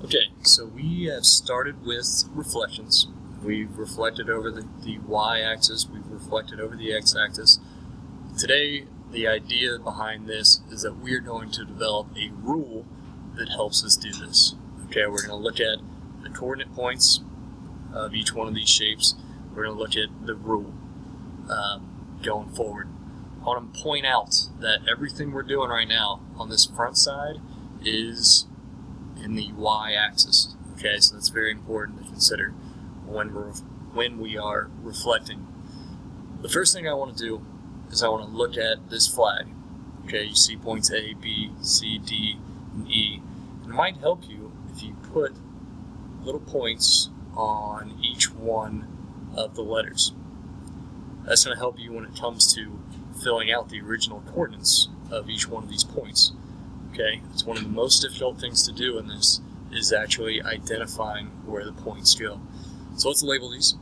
Okay, so we have started with reflections. We've reflected over the y-axis, we've reflected over the x-axis. Today, the idea behind this is that we're going to develop a rule that helps us do this. Okay, we're going to look at the coordinate points of each one of these shapes. We're going to look at the rule going forward. I want to point out that everything we're doing right now on this front side is in the y-axis. Okay, so that's very important to consider when we are reflecting. The first thing I want to do is I want to look at this flag. Okay, you see points A, B, C, D, and E. And it might help you if you put little points on each one of the letters. That's going to help you when it comes to filling out the original coordinates of each one of these points. Okay, it's one of the most difficult things to do in this is actually identifying where the points go. So let's label these.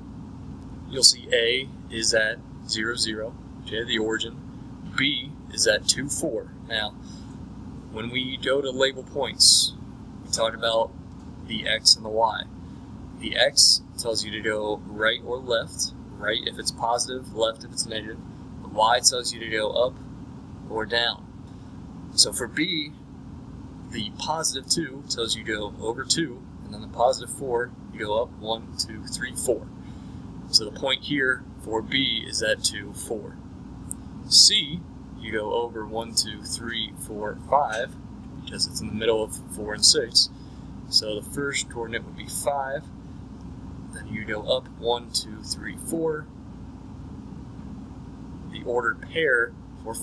You'll see A is at 0, 0, okay, the origin. B is at 2, 4. Now, when we go to label points, we talk about the X and the Y. The X tells you to go right or left, right if it's positive, left if it's negative. The Y tells you to go up or down. So for B, the positive 2 tells you to go over 2, and then the positive 4, you go up 1, 2, 3, 4. So the point here for B is at 2, 4. C, you go over 1, 2, 3, 4, 5, because it's in the middle of 4 and 6. So the first coordinate would be 5. Then you go up 1, 2, 3, 4. The ordered pair for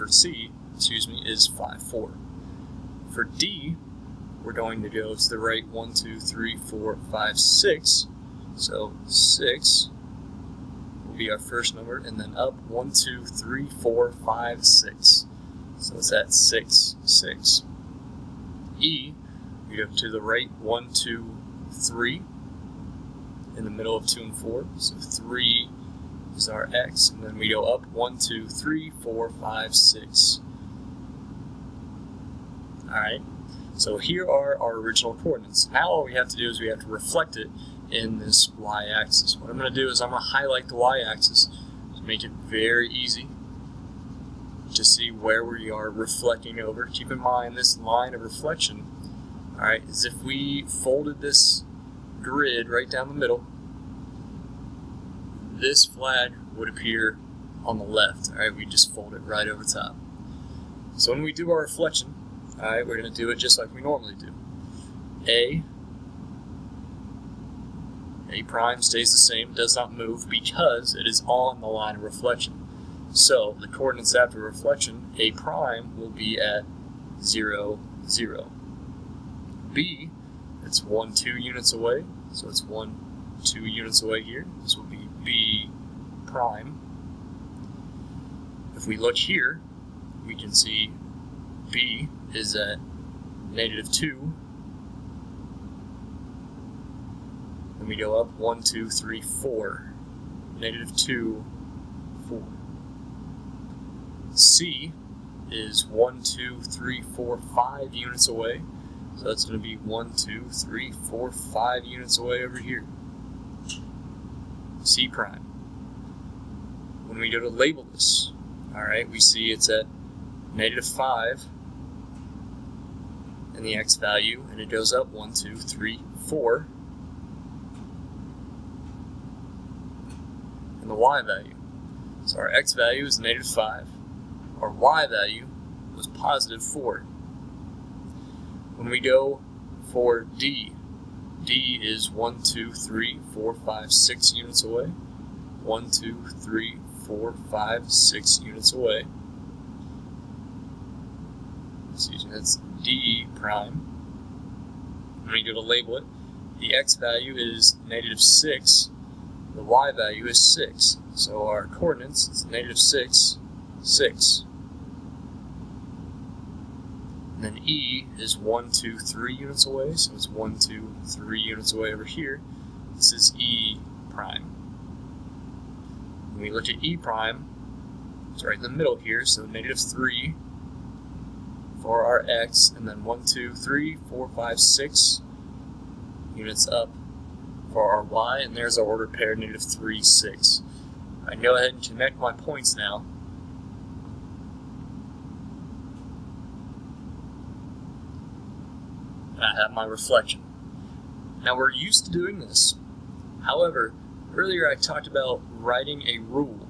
C, is 5, 4. For D, we're going to go to the right 1, 2, 3, 4, 5, 6. So 6 will be our first number, and then up 1, 2, 3, 4, 5, 6. So it's at 6, 6. E, we go to the right 1, 2, 3, in the middle of 2 and 4. So 3 is our X, and then we go up 1, 2, 3, 4, 5, 6. Alright, so here are our original coordinates. Now all we have to do is we have to reflect it in this y-axis. What I'm going to do is I'm going to highlight the y-axis to make it very easy to see where we are reflecting over. Keep in mind this line of reflection, alright, is if we folded this grid right down the middle, this flag would appear on the left. Alright, we just fold it right over top. So when we do our reflection, alright, we're going to do it just like we normally do. A prime stays the same, does not move because it is on the line of reflection. So the coordinates after reflection, A prime will be at 0, 0. B, it's 1, 2 units away, so it's 1, 2 units away here. This will be B prime. If we look here, we can see B is at -2. Then we go up 1, 2, 3, 4. -2, 4. C is 1, 2, 3, 4, 5 units away. So that's going to be 1, 2, 3, 4, 5 units away over here. C prime. When we go to label this, alright, we see it's at -5 in the X value, and it goes up 1, 2, 3, 4 in the Y value. So our X value is -5. Our Y value was +4. When we go for D, D is 1, 2, 3, 4, 5, 6 units away. 1, 2, 3, 4, 5, 6 units away. Excuse me, that's D prime. When we go to label it, the X value is -6. The Y value is 6. So our coordinates is -6, 6. And then E is 1, 2, 3 units away, so it's 1, 2, 3 units away over here. This is E prime. When we look at E prime, it's right in the middle here, so -3 for our X, and then 1, 2, 3, 4, 5, 6 units up for our Y, and there's our ordered pair, negative 3, 6. I can go ahead and connect my points now. And I have my reflection. Now we're used to doing this. However, earlier I talked about writing a rule,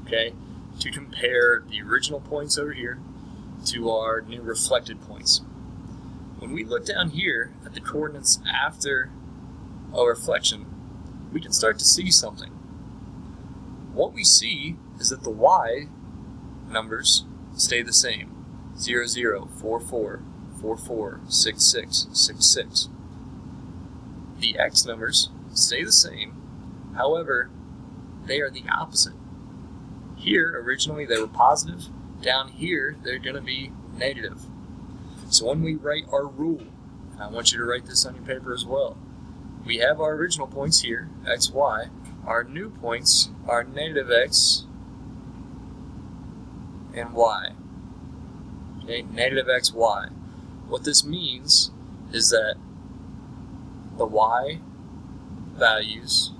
okay, to compare the original points over here to our new reflected points. When we look down here at the coordinates after a reflection, we can start to see something. What we see is that the Y numbers stay the same. 0, 0, 4, 4, 4, 4, 6, 6, 6, 6. The X numbers stay the same, however, they are the opposite. Here, originally they were positive. Down here, they're going to be negative. So when we write our rule, and I want you to write this on your paper as well, we have our original points here, x, y. Our new points are negative x and y. Okay, negative x, y. What this means is that the y values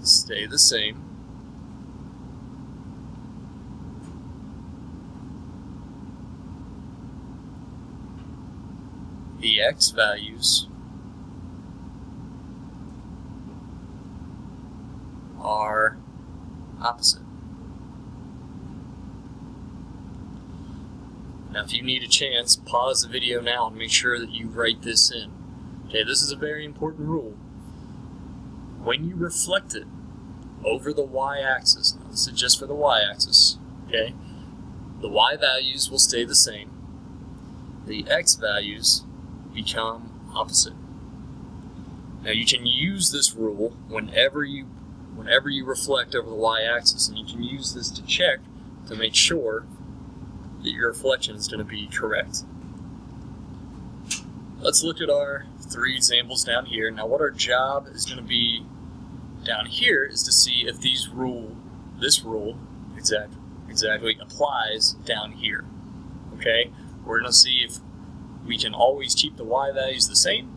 stay the same. The x values are opposite. Now if you need a chance, pause the video now and make sure that you write this in. Okay, this is a very important rule. When you reflect it over the y-axis, now this is just for the y-axis, okay, the y values will stay the same. The x values become opposite. Now you can use this rule whenever you reflect over the y-axis, and you can use this to check to make sure that your reflection is going to be correct. Let's look at our 3 examples down here. Now what our job is going to be down here is to see if this rule exactly applies down here. Okay? We're going to see if we can always keep the y values the same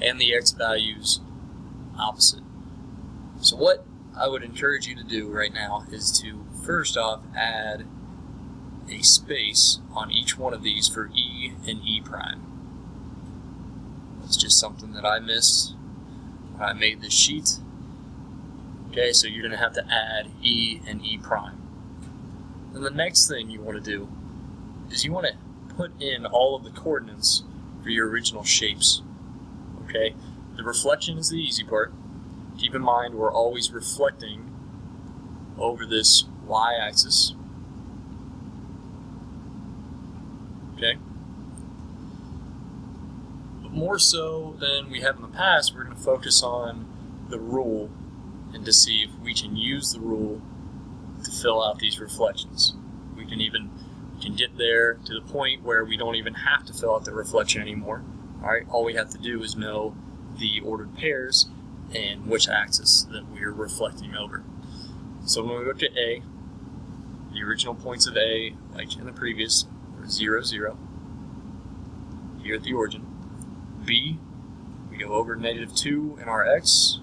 and the x values opposite. So what I would encourage you to do right now is to first off add a space on each one of these for E and E prime. That's just something that I missed when I made this sheet. Okay, so you're going to have to add E and E prime. Then the next thing you want to do is you want to put in all of the coordinates for your original shapes. Okay, the reflection is the easy part. Keep in mind we're always reflecting over this y-axis. Okay? But more so than we have in the past, we're going to focus on the rule and to see if we can use the rule to fill out these reflections. We can get there to the point where we don't even have to fill out the reflection anymore. Alright, all we have to do is know the ordered pairs and which axis that we're reflecting over. So when we look at A, the original points of A, like in the previous, were 0, 0, here at the origin. B, we go over negative 2 in our X,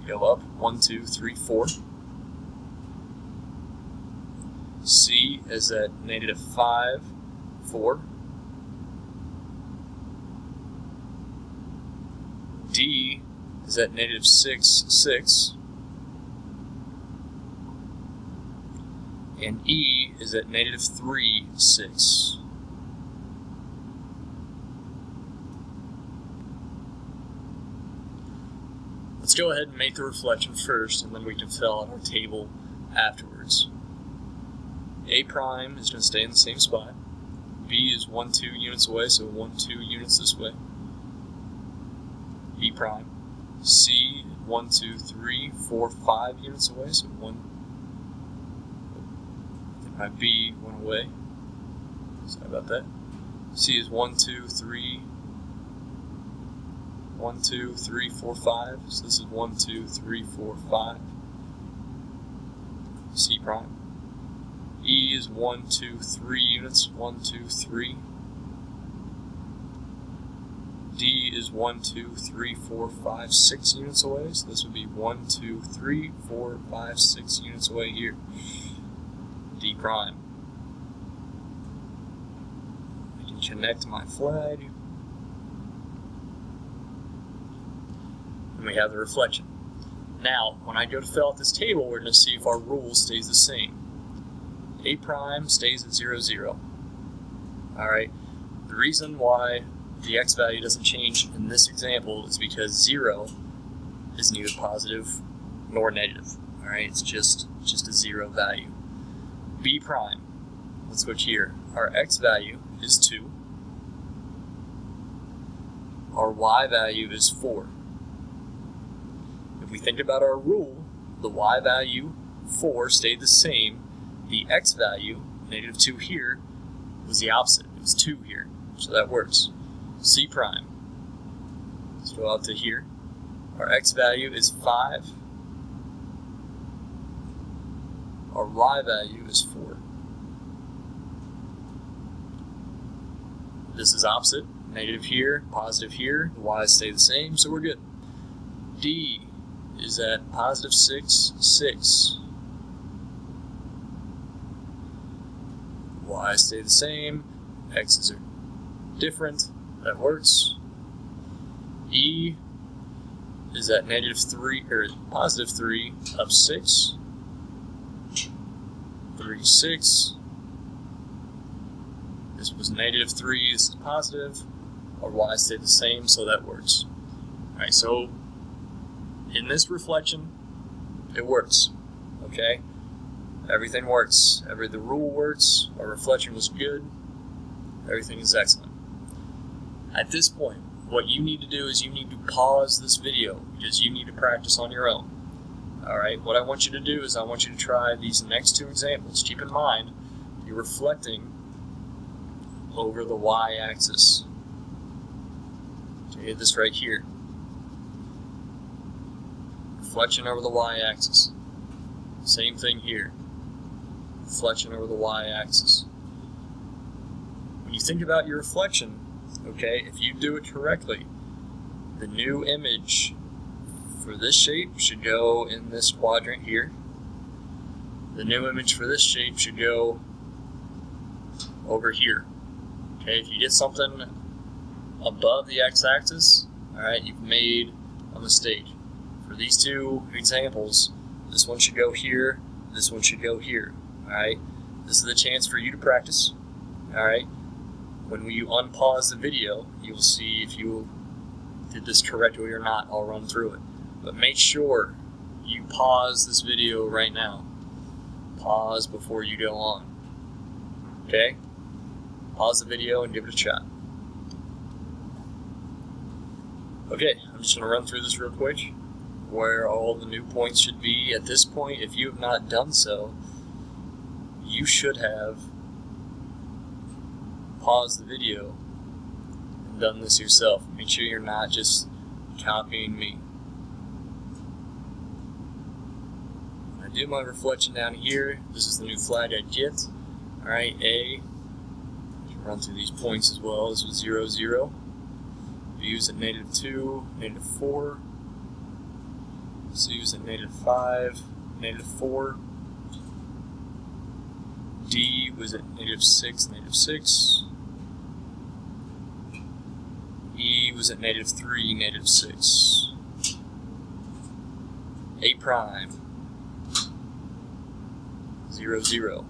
go up 1, 2, 3, 4. C is at negative 5, 4. D is at negative 6, 6. And E is at negative 3, 6. Let's go ahead and make the reflection first, and then we can fill out our table afterwards. A prime is going to stay in the same spot. B is 1, 2 units away, so 1, 2 units this way. B prime. C, 1, 2, 3, 4, 5 units away, so 1. I think my B went away. Sorry about that. C is 1, 2, 3, 1, 2, 3, 4, 5. So this is 1, 2, 3, 4, 5. C prime. E is 1, 2, 3 units. 1, 2, 3. D is 1, 2, 3, 4, 5, 6 units away. So this would be 1, 2, 3, 4, 5, 6 units away here. D prime. I can connect my flag. And we have the reflection. Now, when I go to fill out this table, we're going to see if our rule stays the same. A prime stays at 0, 0. Alright, the reason why the x value doesn't change in this example is because 0 is neither positive nor negative. Alright, it's just a 0 value. B prime, let's switch here. Our x value is 2. Our y value is 4. If we think about our rule, the y value, 4, stayed the same. The x value, negative 2 here, was the opposite. It was 2 here, so that works. C prime. Let's go out to here. Our x value is 5. Our y value is 4. This is opposite. Negative here, positive here. The y's stay the same, so we're good. D is at positive 6, 6. Y stay the same. X's are different. That works. E is at negative 3 or positive 3 of 6. 3, 6. This was negative 3. This is positive. Our y stayed the same, so that works. Alright, so in this reflection, it works. Okay? Everything works. The rule works. Our reflection was good. Everything is excellent. At this point, what you need to do is you need to pause this video because you need to practice on your own. Alright, what I want you to do is I want you to try these next 2 examples. Keep in mind, you're reflecting over the y-axis. Okay, this right here. Reflection over the y-axis. Same thing here. Reflection over the y-axis. When you think about your reflection, okay, if you do it correctly, the new image for this shape should go in this quadrant here. The new image for this shape should go over here. Okay, if you get something above the x-axis, alright, you've made a mistake. For these 2 examples, this one should go here, this one should go here. Alright, this is the chance for you to practice. Alright, when you unpause the video, you will see if you did this correctly or not. I'll run through it. But make sure you pause this video right now. Pause before you go on. Okay? Pause the video and give it a shot. Okay, I'm just going to run through this real quick, where all the new points should be. At this point, if you have not done so, you should have paused the video and done this yourself. Make sure you're not just copying me. When I do my reflection down here, this is the new flag I get. Alright, A. Run through these points as well. This was 0, 0. B was at negative 2, negative 4. C was at negative 5, negative 4. D was at negative 6, negative 6. E was at negative 3, negative 6. A prime, 0, 0.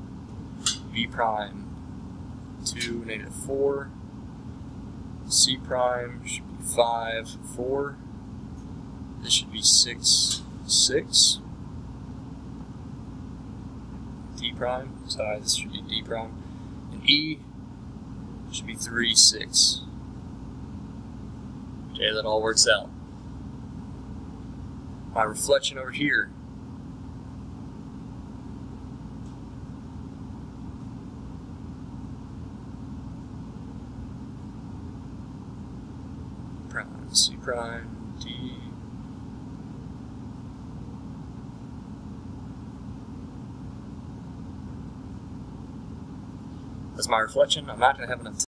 B prime, 2, negative 4. C prime should be 5, 4. This should be 6, 6. D prime, sorry, this should be D prime. And E should be 3, 6. Okay, that all works out. My reflection over here, prime, C prime, D. That's my reflection. I'm not going to have enough